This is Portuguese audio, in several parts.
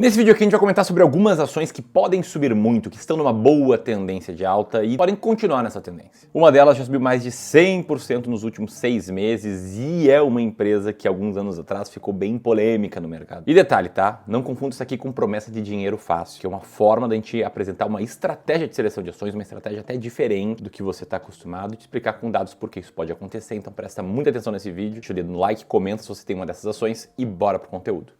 Nesse vídeo aqui a gente vai comentar sobre algumas ações que podem subir muito, que estão numa boa tendência de alta e podem continuar nessa tendência. Uma delas já subiu mais de 100% nos últimos 6 meses e é uma empresa que alguns anos atrás ficou bem polêmica no mercado. E detalhe, tá? Não confunda isso aqui com promessa de dinheiro fácil, que é uma forma da gente apresentar uma estratégia de seleção de ações, uma estratégia até diferente do que você está acostumado e te explicar com dados por que isso pode acontecer. Então presta muita atenção nesse vídeo, deixa o dedo no like, comenta se você tem uma dessas ações e bora pro conteúdo.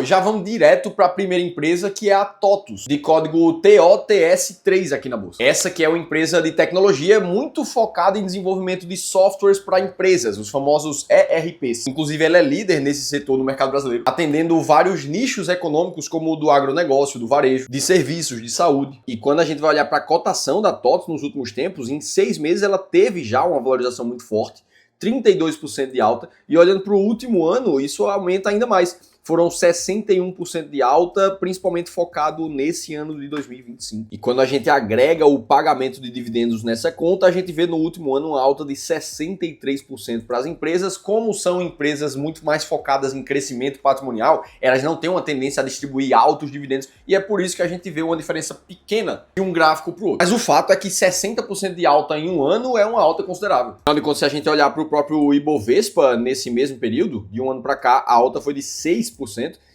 Já vamos direto para a primeira empresa, que é a TOTUS, de código TOTS3 aqui na bolsa. Essa que é uma empresa de tecnologia muito focada em desenvolvimento de softwares para empresas, os famosos ERPs. Inclusive ela é líder nesse setor no mercado brasileiro, atendendo vários nichos econômicos como o do agronegócio, do varejo, de serviços, de saúde. E quando a gente vai olhar para a cotação da TOTUS nos últimos tempos, em 6 meses ela teve já uma valorização muito forte, 32% de alta, e olhando para o último ano, isso aumenta ainda mais. Foram 61% de alta, principalmente focado nesse ano de 2025. E quando a gente agrega o pagamento de dividendos nessa conta, a gente vê no último ano uma alta de 63% para as empresas. Como são empresas muito mais focadas em crescimento patrimonial, elas não têm uma tendência a distribuir altos dividendos e é por isso que a gente vê uma diferença pequena de um gráfico para o outro. Mas o fato é que 60% de alta em um ano é uma alta considerável. Afinal de contas, se a gente olhar para o próprio Ibovespa nesse mesmo período, de um ano para cá, a alta foi de 6%.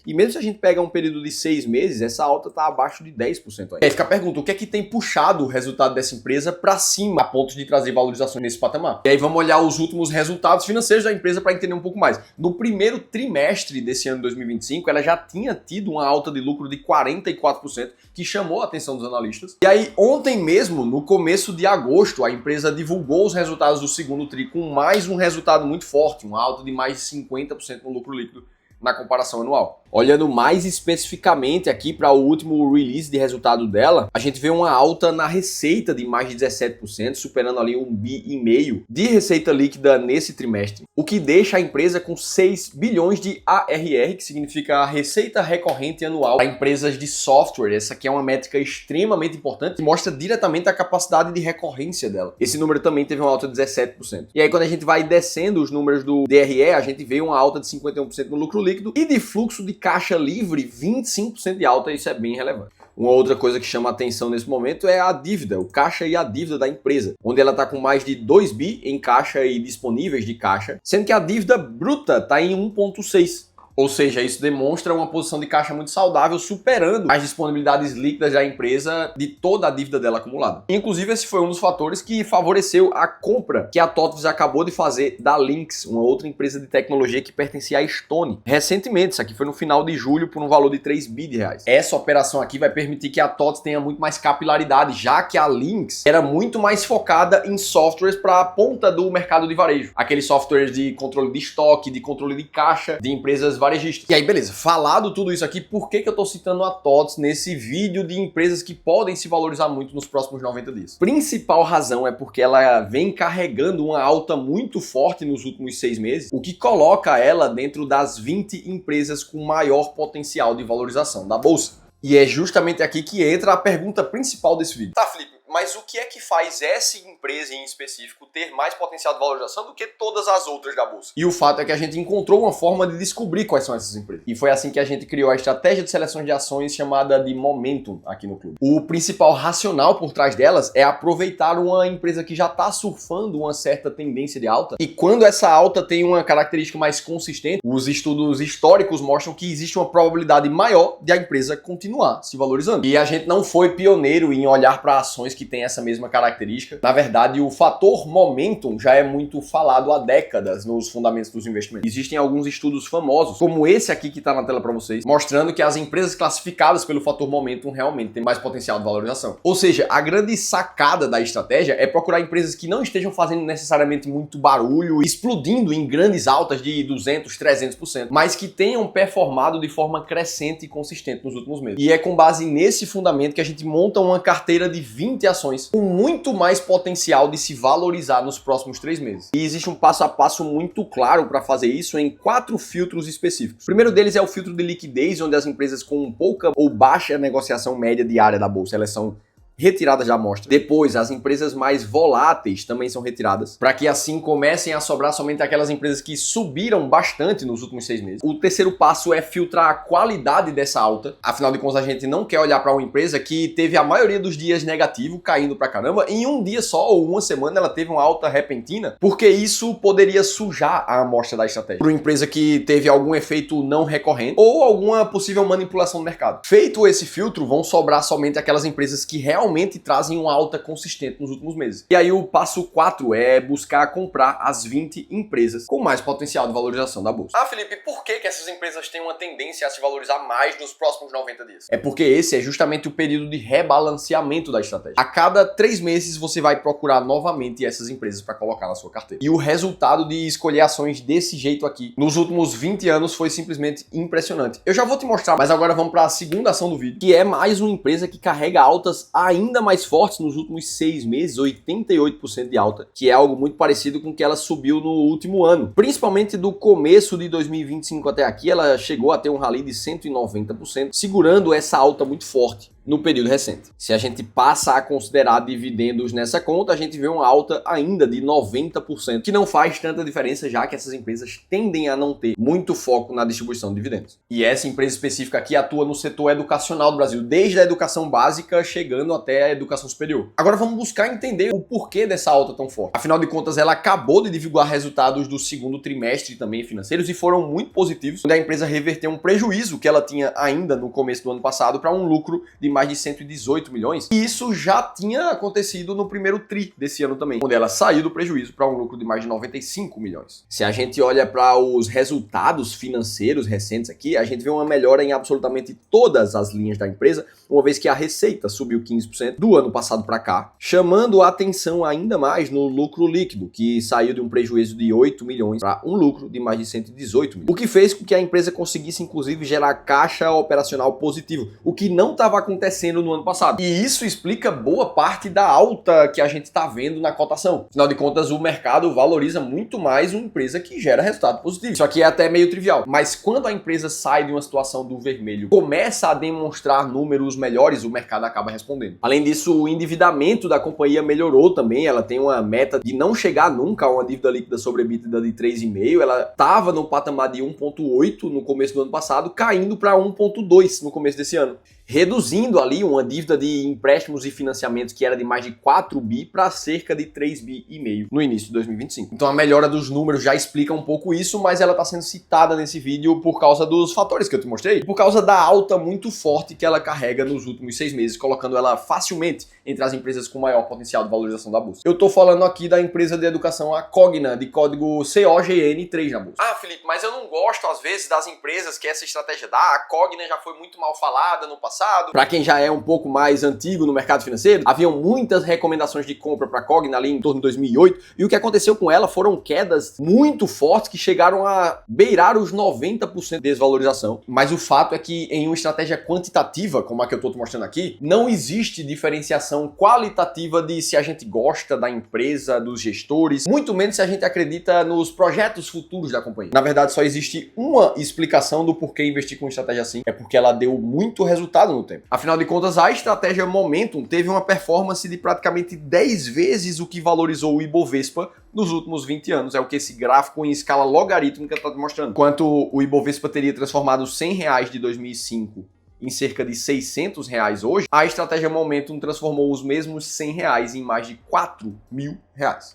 E mesmo se a gente pega um período de 6 meses, essa alta está abaixo de 10% aí. E aí fica a pergunta, o que é que tem puxado o resultado dessa empresa para cima a ponto de trazer valorização nesse patamar? E aí vamos olhar os últimos resultados financeiros da empresa para entender um pouco mais. No primeiro trimestre desse ano de 2025, ela já tinha tido uma alta de lucro de 44%, que chamou a atenção dos analistas. E aí ontem mesmo, no começo de agosto, a empresa divulgou os resultados do segundo tri com mais um resultado muito forte, uma alta de mais de 50% no lucro líquido na comparação anual. Olhando mais especificamente aqui para o último release de resultado dela, a gente vê uma alta na receita de mais de 17%, superando ali 1,5 bi de receita líquida nesse trimestre, o que deixa a empresa com 6 bilhões de ARR, que significa a receita recorrente anual para empresas de software. Essa aqui é uma métrica extremamente importante e mostra diretamente a capacidade de recorrência dela. Esse número também teve uma alta de 17%. E aí quando a gente vai descendo os números do DRE, a gente vê uma alta de 51% no lucro líquido e de fluxo de caixa livre 25% de alta. Isso é bem relevante. Uma outra coisa que chama a atenção nesse momento é a dívida, o caixa e a dívida da empresa, onde ela está com mais de 2 bi em caixa e disponíveis de caixa, sendo que a dívida bruta está em 1,6. Ou seja, isso demonstra uma posição de caixa muito saudável, superando as disponibilidades líquidas da empresa de toda a dívida dela acumulada. Inclusive, esse foi um dos fatores que favoreceu a compra que a TOTUS acabou de fazer da Lynx, uma outra empresa de tecnologia que pertencia à Stone. Recentemente, isso aqui foi no final de julho, por um valor de 3 bi de reais. Essa operação aqui vai permitir que a TOTUS tenha muito mais capilaridade, já que a Lynx era muito mais focada em softwares para a ponta do mercado de varejo. Aqueles softwares de controle de estoque, de controle de caixa, de empresas varejistas. E aí, beleza, falado tudo isso aqui, por que eu tô citando a TOTUS nesse vídeo de empresas que podem se valorizar muito nos próximos 90 dias? Principal razão é porque ela vem carregando uma alta muito forte nos últimos 6 meses, o que coloca ela dentro das 20 empresas com maior potencial de valorização da bolsa. E é justamente aqui que entra a pergunta principal desse vídeo. Tá, Felipe, mas o que é que faz essa empresa em específico ter mais potencial de valorização do que todas as outras da bolsa? E o fato é que a gente encontrou uma forma de descobrir quais são essas empresas. E foi assim que a gente criou a estratégia de seleção de ações chamada de Momentum aqui no clube. O principal racional por trás delas é aproveitar uma empresa que já está surfando uma certa tendência de alta, e quando essa alta tem uma característica mais consistente, os estudos históricos mostram que existe uma probabilidade maior de a empresa continuar se valorizando. E a gente não foi pioneiro em olhar para ações que tem essa mesma característica. Na verdade, o fator momentum já é muito falado há décadas nos fundamentos dos investimentos. Existem alguns estudos famosos, como esse aqui que está na tela para vocês, mostrando que as empresas classificadas pelo fator momentum realmente têm mais potencial de valorização. Ou seja, a grande sacada da estratégia é procurar empresas que não estejam fazendo necessariamente muito barulho, explodindo em grandes altas de 200, 300%, mas que tenham performado de forma crescente e consistente nos últimos meses. E é com base nesse fundamento que a gente monta uma carteira de 20 ações com muito mais potencial de se valorizar nos próximos 3 meses. E existe um passo a passo muito claro para fazer isso em 4 filtros específicos. O primeiro deles é o filtro de liquidez, onde as empresas com pouca ou baixa negociação média diária da bolsa, elas são retiradas da amostra. Depois, as empresas mais voláteis também são retiradas, para que assim comecem a sobrar somente aquelas empresas que subiram bastante nos últimos 6 meses. O terceiro passo é filtrar a qualidade dessa alta. Afinal de contas, a gente não quer olhar para uma empresa que teve a maioria dos dias negativo, caindo pra caramba, e em um dia só ou uma semana ela teve uma alta repentina, porque isso poderia sujar a amostra da estratégia. Para uma empresa que teve algum efeito não recorrente ou alguma possível manipulação do mercado. Feito esse filtro, vão sobrar somente aquelas empresas que realmente trazem uma alta consistente nos últimos meses. E aí o passo 4 é buscar comprar as 20 empresas com mais potencial de valorização da bolsa. Ah, Felipe, por que essas empresas têm uma tendência a se valorizar mais nos próximos 90 dias? É porque esse é justamente o período de rebalanceamento da estratégia. A cada 3 meses você vai procurar novamente essas empresas para colocar na sua carteira. E o resultado de escolher ações desse jeito aqui nos últimos 20 anos foi simplesmente impressionante. Eu já vou te mostrar, mas agora vamos para a segunda ação do vídeo, que é mais uma empresa que carrega altas ainda mais fortes nos últimos 6 meses, 88% de alta, que é algo muito parecido com o que ela subiu no último ano. Principalmente do começo de 2025 até aqui, ela chegou a ter um rally de 190%, segurando essa alta muito forte no período recente. Se a gente passa a considerar dividendos nessa conta, a gente vê uma alta ainda de 90%, que não faz tanta diferença, já que essas empresas tendem a não ter muito foco na distribuição de dividendos. E essa empresa específica aqui atua no setor educacional do Brasil, desde a educação básica chegando até a educação superior. Agora vamos buscar entender o porquê dessa alta tão forte. Afinal de contas, ela acabou de divulgar resultados do segundo trimestre também financeiros e foram muito positivos, onde a empresa reverteu um prejuízo que ela tinha ainda no começo do ano passado para um lucro de mais de 118 milhões. E isso já tinha acontecido no primeiro tri desse ano também, onde ela saiu do prejuízo para um lucro de mais de 95 milhões. Se a gente olha para os resultados financeiros recentes aqui, a gente vê uma melhora em absolutamente todas as linhas da empresa, uma vez que a receita subiu 15% do ano passado para cá, chamando a atenção ainda mais no lucro líquido, que saiu de um prejuízo de 8 milhões para um lucro de mais de 118 milhões. O que fez com que a empresa conseguisse, inclusive, gerar caixa operacional positivo, o que não estava acontecendo no ano passado. E isso explica boa parte da alta que a gente está vendo na cotação. Afinal de contas, o mercado valoriza muito mais uma empresa que gera resultado positivo. Isso aqui é até meio trivial, mas quando a empresa sai de uma situação do vermelho, começa a demonstrar números melhores, o mercado acaba respondendo. Além disso, o endividamento da companhia melhorou também. Ela tem uma meta de não chegar nunca a uma dívida líquida sobre EBITDA de 3,5. Ela estava no patamar de 1,8 no começo do ano passado, caindo para 1,2 no começo desse ano, reduzindo ali uma dívida de empréstimos e financiamentos que era de mais de 4 bi para cerca de 3 bi e meio no início de 2025. Então a melhora dos números já explica um pouco isso, mas ela está sendo citada nesse vídeo por causa dos fatores que eu te mostrei, por causa da alta muito forte que ela carrega nos últimos 6 meses, colocando ela facilmente entre as empresas com maior potencial de valorização da bolsa. Eu tô falando aqui da empresa de educação a Cogna, de código COGN3 na bolsa. Ah, Felipe, mas eu não gosto às vezes das empresas que essa estratégia dá. A Cogna já foi muito mal falada no passado. Para quem já é um pouco mais antigo no mercado financeiro, haviam muitas recomendações de compra para a Cogna ali em torno de 2008, e o que aconteceu com ela foram quedas muito fortes que chegaram a beirar os 90% de desvalorização. Mas o fato é que em uma estratégia quantitativa, como a que eu estou te mostrando aqui, não existe diferenciação qualitativa de se a gente gosta da empresa, dos gestores, muito menos se a gente acredita nos projetos futuros da companhia. Na verdade, só existe uma explicação do porquê investir com uma estratégia assim, é porque ela deu muito resultado no tempo. Afinal de contas, a estratégia Momentum teve uma performance de praticamente 10 vezes o que valorizou o Ibovespa nos últimos 20 anos. É o que esse gráfico em escala logarítmica está te mostrando. Enquanto o Ibovespa teria transformado R$100 de 2005 em cerca de R$600 hoje, a estratégia Momentum transformou os mesmos R$100 em mais de R$4.000.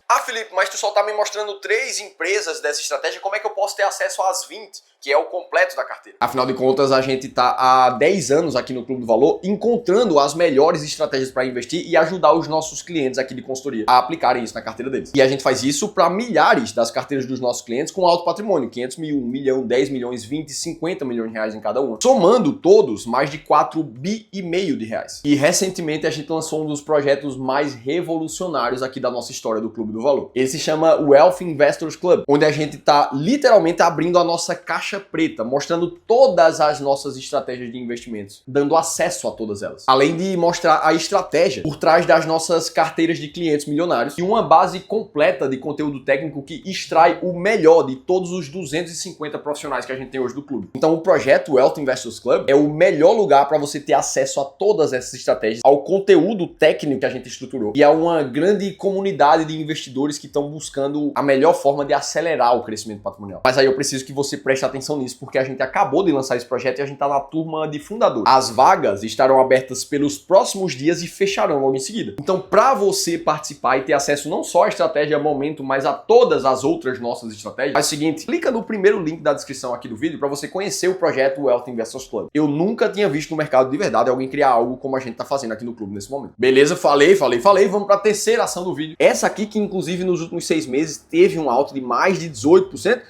Ah, Felipe, mas tu só tá me mostrando 3 empresas dessa estratégia, como é que eu posso ter acesso às 20, que é o completo da carteira? Afinal de contas, a gente tá há 10 anos aqui no Clube do Valor encontrando as melhores estratégias para investir e ajudar os nossos clientes aqui de consultoria a aplicarem isso na carteira deles. E a gente faz isso para milhares das carteiras dos nossos clientes com alto patrimônio, 500 mil, 1 milhão, 10 milhões, 20, 50 milhões de reais em cada uma. Somando todos, mais de 4 bi e meio de reais. E recentemente a gente lançou um dos projetos mais revolucionários aqui da nossa história do Clube do Valor. Ele se chama Wealth Investors Club, onde a gente tá literalmente abrindo a nossa caixa caixa preta, mostrando todas as nossas estratégias de investimentos, dando acesso a todas elas. Além de mostrar a estratégia por trás das nossas carteiras de clientes milionários e uma base completa de conteúdo técnico que extrai o melhor de todos os 250 profissionais que a gente tem hoje do clube. Então o projeto Wealth Investors Club é o melhor lugar para você ter acesso a todas essas estratégias, ao conteúdo técnico que a gente estruturou e a uma grande comunidade de investidores que estão buscando a melhor forma de acelerar o crescimento patrimonial. Mas aí eu preciso que você preste atenção nisso, porque a gente acabou de lançar esse projeto e a gente está na turma de fundadores. As vagas estarão abertas pelos próximos dias e fecharão logo em seguida. Então, para você participar e ter acesso não só à estratégia Momento, mas a todas as outras nossas estratégias, faz o seguinte, clica no primeiro link da descrição aqui do vídeo para você conhecer o projeto Wealth Investors Club. Eu nunca tinha visto no mercado de verdade alguém criar algo como a gente está fazendo aqui no clube nesse momento. Beleza? Falei. Vamos para a terceira ação do vídeo. Essa aqui que, inclusive, nos últimos 6 meses teve um alta de mais de 18%.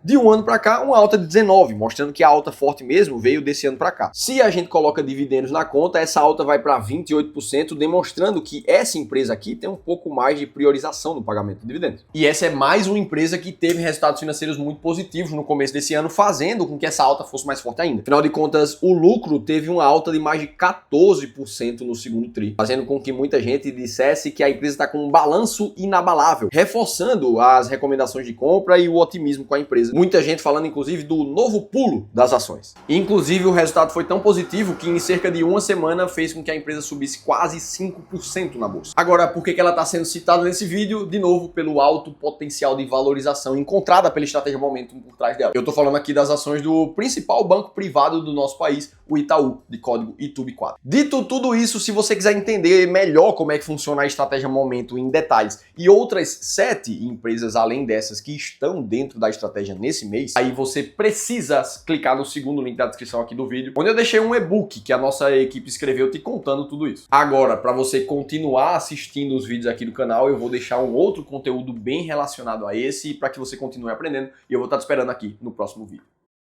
De um ano para cá, uma alta de 19%, mostrando que a alta forte mesmo veio desse ano para cá. Se a gente coloca dividendos na conta, essa alta vai para 28%, demonstrando que essa empresa aqui tem um pouco mais de priorização no pagamento de dividendos. E essa é mais uma empresa que teve resultados financeiros muito positivos no começo desse ano, fazendo com que essa alta fosse mais forte ainda. Afinal de contas, o lucro teve uma alta de mais de 14% no segundo tri, fazendo com que muita gente dissesse que a empresa está com um balanço inabalável, reforçando as recomendações de compra e o otimismo com a empresa. Muita gente falando, inclusive, do novo pulo das ações. Inclusive, o resultado foi tão positivo que em cerca de uma semana fez com que a empresa subisse quase 5% na bolsa. Agora, por que ela está sendo citada nesse vídeo? De novo, pelo alto potencial de valorização encontrada pela estratégia Momentum por trás dela. Eu estou falando aqui das ações do principal banco privado do nosso país, o Itaú, de código ITUB4. Dito tudo isso, se você quiser entender melhor como é que funciona a estratégia Momentum em detalhes e outras 7 empresas além dessas que estão dentro da estratégia nesse mês, aí você precisa clicar no segundo link da descrição aqui do vídeo, onde eu deixei um e-book que a nossa equipe escreveu te contando tudo isso. Agora, para você continuar assistindo os vídeos aqui do canal, eu vou deixar um outro conteúdo bem relacionado a esse para que você continue aprendendo e eu vou estar te esperando aqui no próximo vídeo.